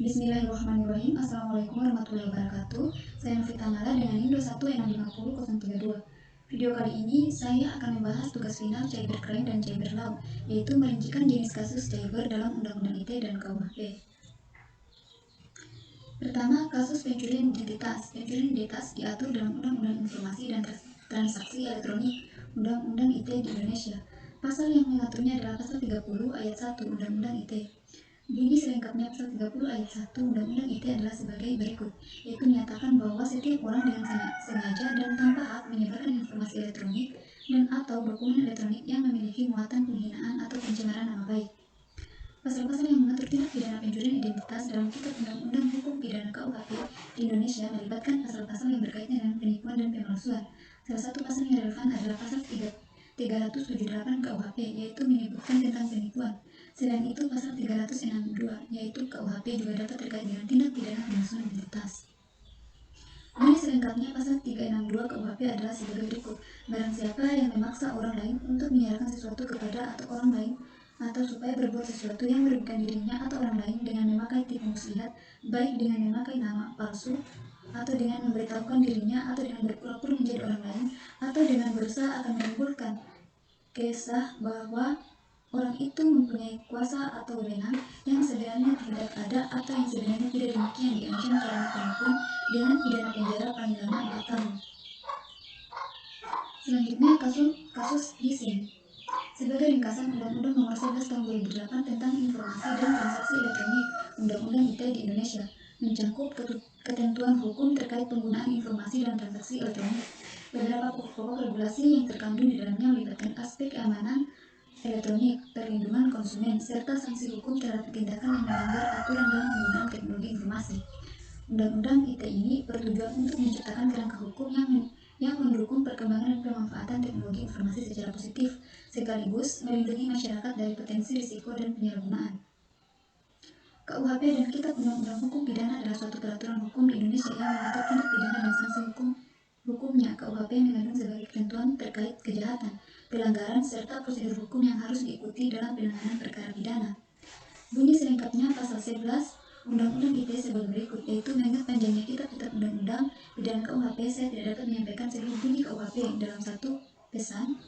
Bismillahirrahmanirrahim. Assalamualaikum warahmatullahi wabarakatuh. Saya Novita Mala dengan NIM 2165032. Video kali ini saya akan membahas tugas final cybercrime dan cyberlaw, yaitu merincikan jenis kasus cyber dalam Undang-Undang ITE dan KUHP. Pertama, kasus pencurian identitas. Pencurian identitas diatur dalam Undang-Undang Informasi dan Transaksi Elektronik Undang-Undang ITE di Indonesia. Pasal yang mengaturnya adalah Pasal 30 Ayat 1 Undang-Undang ITE. Bunyi selengkapnya Pasal 30 Ayat 1 Undang-Undang ITE adalah sebagai berikut, yaitu menyatakan bahwa setiap orang dengan sengaja dan tanpa hak menyebarkan informasi elektronik dan atau dokumen elektronik yang memiliki muatan penghinaan atau pencemaran nama baik. Pasal-pasal yang mengatur tindak pidana pencurian identitas dalam Kitab Undang-Undang Hukum Pidana KUHP di Indonesia melibatkan pasal-pasal yang berkaitan dengan penipuan dan pemalsuan. Salah satu pasal yang relevan adalah pasal 378 KUHP, yaitu menyebutkan tentang penipuan. Selain itu, pasal 362, yaitu KUHP juga dapat terkait dengan tindak pidana pemalsuan identitas. Bunyi selengkapnya pasal 362 KUHP adalah sebagai berikut. Barang siapa yang memaksa orang lain untuk menyerahkan sesuatu kepada atau orang lain atau supaya berbuat sesuatu yang merugikan dirinya atau orang lain dengan memakai tipu muslihat, baik dengan memakai nama palsu atau dengan memberitahukan dirinya atau dengan berpura-pura menjadi orang lain atau dengan berusaha akan menimbulkan kisah bahwa orang itu mempunyai kuasa atau wewenang yang sebenarnya tidak ada atau yang sebenarnya tidak demikian diancam karena penipuan dengan pidana penjara paling lama 4 tahun. Selanjutnya kasus phishing. Sebagai ringkasan Undang-Undang Nomor 11 Tahun 2008 tentang Informasi dan Transaksi Elektronik Undang-Undang ITE di Indonesia mencangkup ketentuan hukum terkait penggunaan informasi dan transaksi elektronik. Beberapa pokok regulasi yang terkandung di dalamnya melibatkan aspek keamanan elektronik, perlindungan konsumen, serta sanksi hukum terhadap tindakan yang melanggar aturan dalam penggunaan teknologi informasi. Undang-Undang ITE ini bertujuan untuk menciptakan kerangka hukum yang mendukung perkembangan dan pemanfaatan teknologi informasi secara positif, sekaligus melindungi masyarakat dari potensi risiko dan penyalahgunaan. KUHP dan Kitab Undang-Undang Hukum Pidana adalah suatu peraturan hukum di Indonesia yang mengatur tindak pidana dan sanksi hukumnya. KUHP mengandung sebagai ketentuan terkait kejahatan, pelanggaran, serta prosedur hukum yang harus diikuti dalam penanganan perkara pidana. Bunyi selengkapnya Pasal 11 Undang-Undang ITE sebagai berikut, yaitu mengingat panjangnya kitab-kitab undang-undang pidana KUHP, saya tidak dapat menyampaikan seluruh bunyi KUHP dalam satu pesan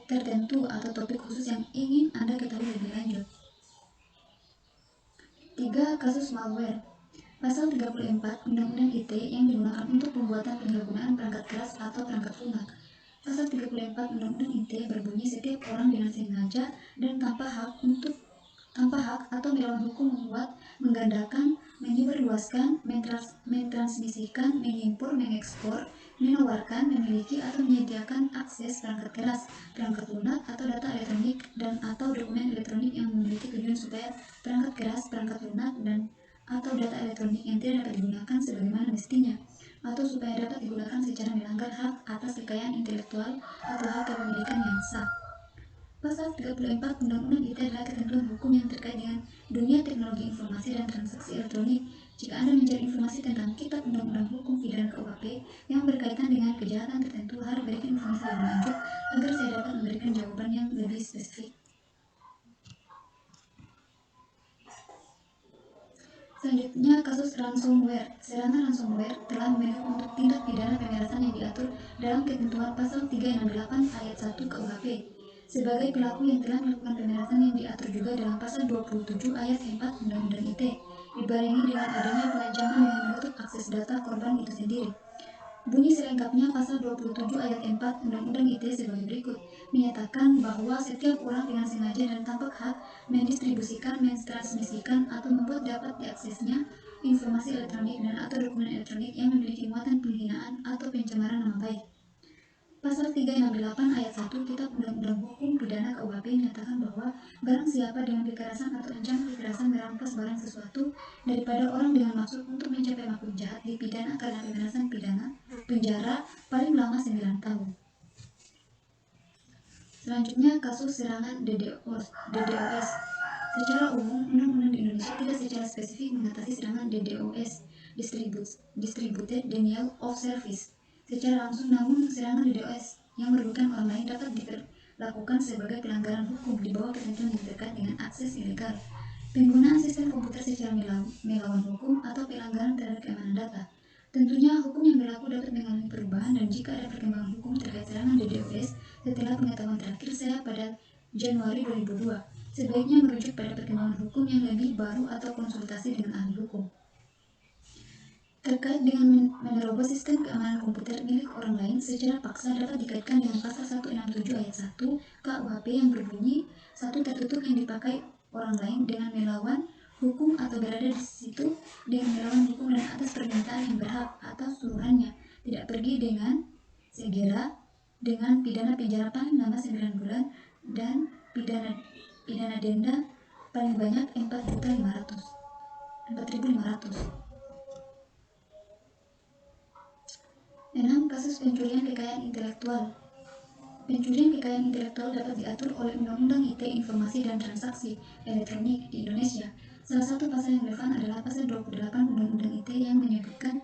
tertentu atau topik khusus yang ingin Anda ketahui lebih lanjut. 3. Kasus malware. Pasal 34 Undang-Undang ITE yang digunakan untuk pembuatan penyalahgunaan perangkat keras atau perangkat lunak. Pasal 34 Undang-Undang ITE berbunyi setiap orang dengan sengaja dan tanpa hak atau melawan hukum membuat, menggandakan, menyebarluaskan, mentransmisikan, mengimpor, mengekspor, menawarkan, memiliki atau menyediakan akses perangkat keras, perangkat lunak atau data elektronik dan atau dokumen elektronik yang memiliki tujuan supaya perangkat keras, perangkat lunak dan atau data elektronik yang tidak dapat digunakan sebagaimana mestinya, atau supaya dapat digunakan secara melanggar hak atas kekayaan intelektual atau hak kepemilikan yang sah. Pasal 34 Undang-Undang ITE adalah ketentuan hukum yang terkait dengan dunia teknologi informasi dan transaksi elektronik. Jika Anda mencari informasi tentang Kitab Undang-Undang Hukum Pidana KUHP yang berkaitan dengan kejahatan tertentu, harap berikan informasi lebih lanjut agar saya dapat memberikan jawaban yang lebih spesifik. Selanjutnya, kasus ransomware. Serangan ransomware telah memenuhi untuk tindak pidana pemerasan yang diatur dalam ketentuan Pasal 368 Ayat 1 KUHP. Sebagai pelaku yang telah melakukan pemerasan yang diatur juga dalam Pasal 27 Ayat 4 Undang-Undang ITE, dibarengi dengan adanya pengancaman dengan menutup akses data korban itu sendiri. Bunyi selengkapnya Pasal 27 Ayat 4 Undang-Undang ITE sebagai berikut, menyatakan bahwa setiap orang dengan sengaja dan tanpa hak mendistribusikan, mentransmisikan, atau membuat dapat diaksesnya informasi elektronik dan atau dokumen elektronik yang memiliki muatan penghinaan atau pencemaran nama baik. Pasal 368 Ayat 1 Kitab Undang-Undang Hukum Pidana KUHP menyatakan bahwa barang siapa dengan kekerasan atau ancaman kekerasan merampas barang sesuatu daripada orang dengan maksud untuk mencapai maksud jahat dipidana karena pemerasan pidana penjara paling lama 9 tahun. Selanjutnya, kasus serangan DDoS. Secara umum, undang-undang di Indonesia tidak secara spesifik mengatasi serangan DDoS, Distributed Denial of Service, secara langsung, namun serangan DDoS yang merugikan orang lain dapat diperlakukan sebagai pelanggaran hukum di bawah ketentuan yang terkait dengan akses ilegal. penggunaan sistem komputer secara melawan hukum atau pelanggaran terhadap keamanan data. Tentunya hukum yang berlaku dapat mengalami perubahan dan jika ada perkembangan hukum terkait serangan DDoS setelah pengetahuan terakhir saya pada Januari 2002, sebaiknya merujuk pada perkembangan hukum yang lebih baru atau konsultasi dengan ahli hukum. Terkait dengan menerobos sistem keamanan komputer milik orang lain secara paksa dapat dikaitkan dengan pasal 167 ayat 1 KUHP yang berbunyi, satu tertutup yang dipakai orang lain dengan melawan hukum atau berada di situ dengan melawan hukum dan atas permintaan yang berhak atas suruhannya tidak pergi dengan segera dengan pidana penjara paling lama 9 bulan dan pidana denda paling banyak 4.500. Kasus pencurian kekayaan intelektual. Pencurian kekayaan intelektual dapat diatur oleh Undang-Undang IT Informasi dan Transaksi Elektronik di Indonesia. Salah satu pasal yang relevan adalah pasal 28 Undang-Undang IT yang menyebutkan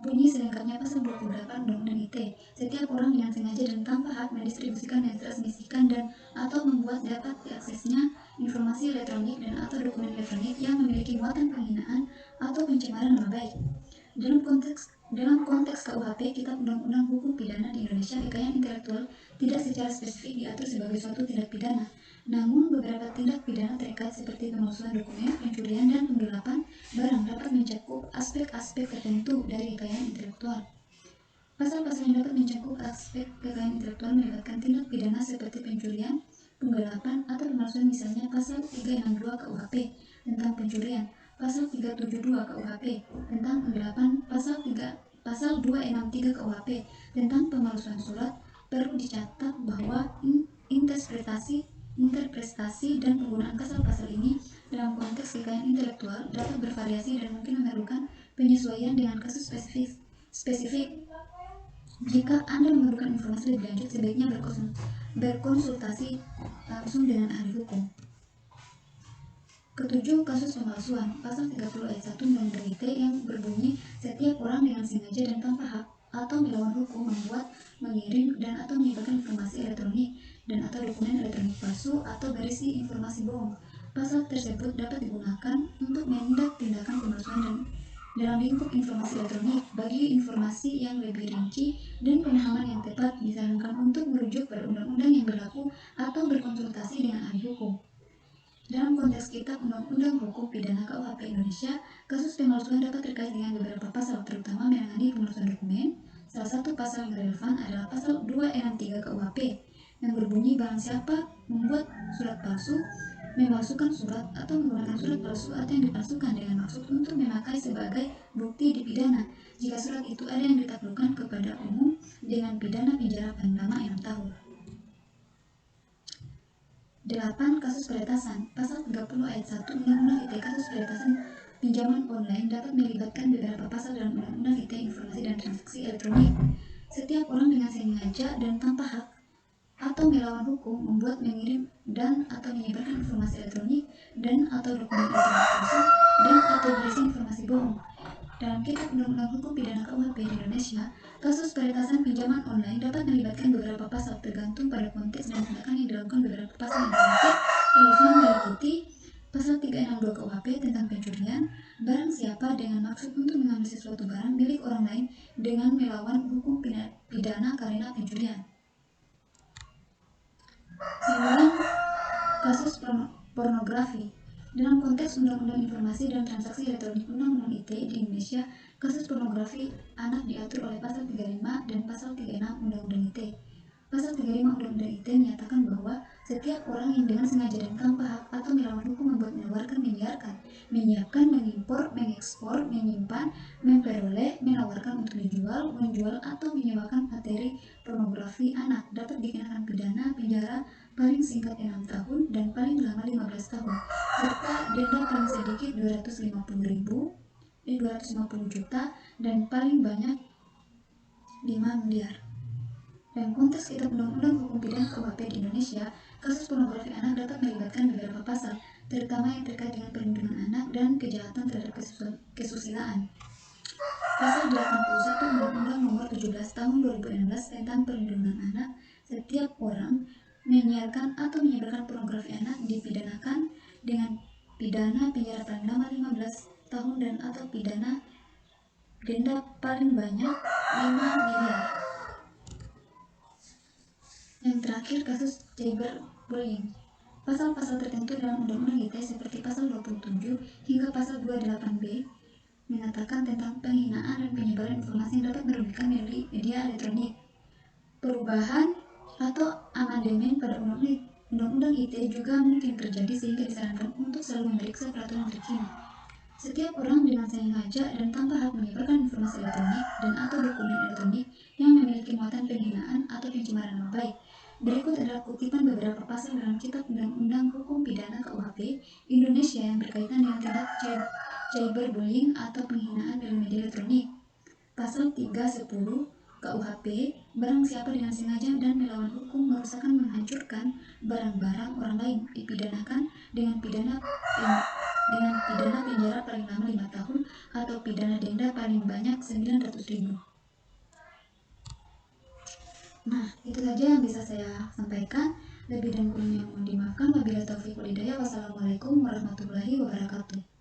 bunyi selengkapnya pasal 28 Undang-Undang IT. Setiap orang dengan sengaja dan tanpa hak mendistribusikan, mentransmisikan dan atau membuat dapat diaksesnya informasi elektronik dan atau dokumen elektronik yang memiliki muatan penghinaan atau pencemaran nama baik. Dalam konteks KUHP, Kitab Undang-Undang Hukum Pidana di Indonesia, kekayaan intelektual tidak secara spesifik diatur sebagai suatu tindak pidana. Namun, beberapa tindak pidana terkait seperti pemalsuan dokumen, pencurian, dan penggelapan barang dapat mencakup aspek-aspek tertentu dari kekayaan intelektual. Pasal-pasal yang dapat mencakup aspek kekayaan intelektual melibatkan tindak pidana seperti pencurian, penggelapan, atau pemalsuan, misalnya pasal 362 KUHP tentang pencurian, pasal 372 KUHP tentang penggelapan, pasal 263 KUHP tentang pemalsuan surat. Perlu dicatat bahwa interpretasi dan penggunaan pasal-pasal ini dalam konteks kekayaan intelektual dapat bervariasi dan mungkin memerlukan penyesuaian dengan kasus spesifik. Jika Anda memerlukan informasi lebih lanjut, sebaiknya berkonsultasi langsung dengan ahli hukum. Ketujuh, kasus pemalsuan. Pasal 30 ayat 1 Undang-Undang IT yang berbunyi, setiap orang dengan sengaja dan tanpa hak atau melawan hukum membuat, mengirim, dan atau menyebarkan informasi elektronik dan atau dokumen elektronik palsu atau berisi informasi bohong. Pasal tersebut dapat digunakan untuk menindak tindakan pemalsuan dan dalam lingkup informasi elektronik. Bagi informasi yang lebih rinci dan pemahaman yang tepat, disarankan untuk merujuk pada undang-undang yang berlaku atau berkonsultasi dengan ahli hukum. Dalam konteks Kitab Undang-Undang Hukum Pidana KUHP Indonesia, kasus pemalsuan dapat terkait dengan beberapa pasal, terutama menangani pemalsuan dokumen. Salah satu pasal yang relevan adalah pasal 263 KUHP yang berbunyi, barang siapa membuat surat palsu, memalsukan surat atau menggunakan surat palsu atau yang dipalsukan dengan maksud untuk memakai sebagai bukti dipidana jika surat itu ada yang ditaklukkan kepada umum dengan pidana penjara paling lama 6 tahun. 8. Kasus peretasan. Pasal 30 ayat 1 Undang-Undang IT. Kasus peretasan pinjaman online dapat melibatkan beberapa pasal dalam Undang-Undang IT Informasi dan Transaksi Elektronik. Setiap orang dengan sengaja dan tanpa hak atau melawan hukum membuat, mengirim, dan atau menyebarkan informasi elektronik dan atau dokumen elektronik palsu dan atau berisi informasi bohong. Dalam Kitab Undang-Undang Hukum Pidana KUHP di Indonesia, kasus peretasan pinjaman online dapat melibatkan beberapa pasal tergantung pada konteks dan tindakan yang dilakukan. Beberapa pasal yang relevan meliputi pasal 362 KUHP tentang pencurian, barang siapa dengan maksud untuk mengambil sesuatu barang milik orang lain dengan melawan hukum pidana karena pencurian. 9. Kasus pornografi. Dalam konteks Undang-Undang Informasi dan Transaksi Elektronik Undang-Undang IT di Indonesia, kasus pornografi anak diatur oleh pasal 35 dan pasal 36 Undang-Undang IT. Pasal 35 Undang-Undang IT menyatakan bahwa setiap orang yang dengan sengaja dan tanpa hak atau melawan hukum membuat, menawarkan, menyiarkan, menyiapkan, mengimpor, mengekspor, menyimpan, memperoleh, menawarkan untuk dijual, menjual atau menyewakan materi pornografi anak dapat dikenakan pidana penjara paling singkat 6 tahun dan paling lama 15 tahun, serta denda paling sedikit 250 juta dan paling banyak 5 miliar. Dalam konteks Kitab Undang-Undang Hukum Pidana KUHP di Indonesia, kasus pornografi anak dapat melibatkan beberapa pasal, terutama yang terkait dengan perlindungan anak dan kejahatan terhadap kesusilaan. Pasal 81 Undang-Undang Nomor 17 Tahun 2016 tentang Perlindungan Anak, setiap orang menyiarkan atau menyebarkan pornografi anak dipidanakan dengan pidana penjara paling lama 15 tahun dan atau pidana denda paling banyak 5 miliar. Yang terakhir, kasus cyberbullying. Pasal-pasal tertentu dalam Undang-Undang ITE seperti pasal 27 hingga pasal 28B mengatakan tentang penghinaan dan penyebaran informasi yang dapat merugikan media elektronik. Perubahan atau amandemen pada Undang-Undang ITE juga mungkin terjadi sehingga disarankan untuk selalu memeriksa peraturan terkini. Setiap orang dengan sengaja dan tanpa hak menyebarkan informasi elektronik dan atau dokumen elektronik yang memiliki muatan penghinaan atau pencemaran nama baik. Berikut adalah kutipan beberapa pasal dalam Kitab Undang-Undang Hukum Pidana KUHP Indonesia yang berkaitan dengan tindak cyberbullying atau penghinaan dalam media elektronik. Pasal 310 KUHP, barang siapa dengan sengaja dan melawan hukum merusakkan menghancurkan barang-barang orang lain dipidanakan dengan pidana penjara paling lama 5 tahun atau pidana denda paling banyak 900.000. Nah, itu saja yang bisa saya sampaikan. Lebih dan kurangnya mohon dimaafkan. Wabillahi taufiq wal hidayah. Wassalamualaikum warahmatullahi wabarakatuh.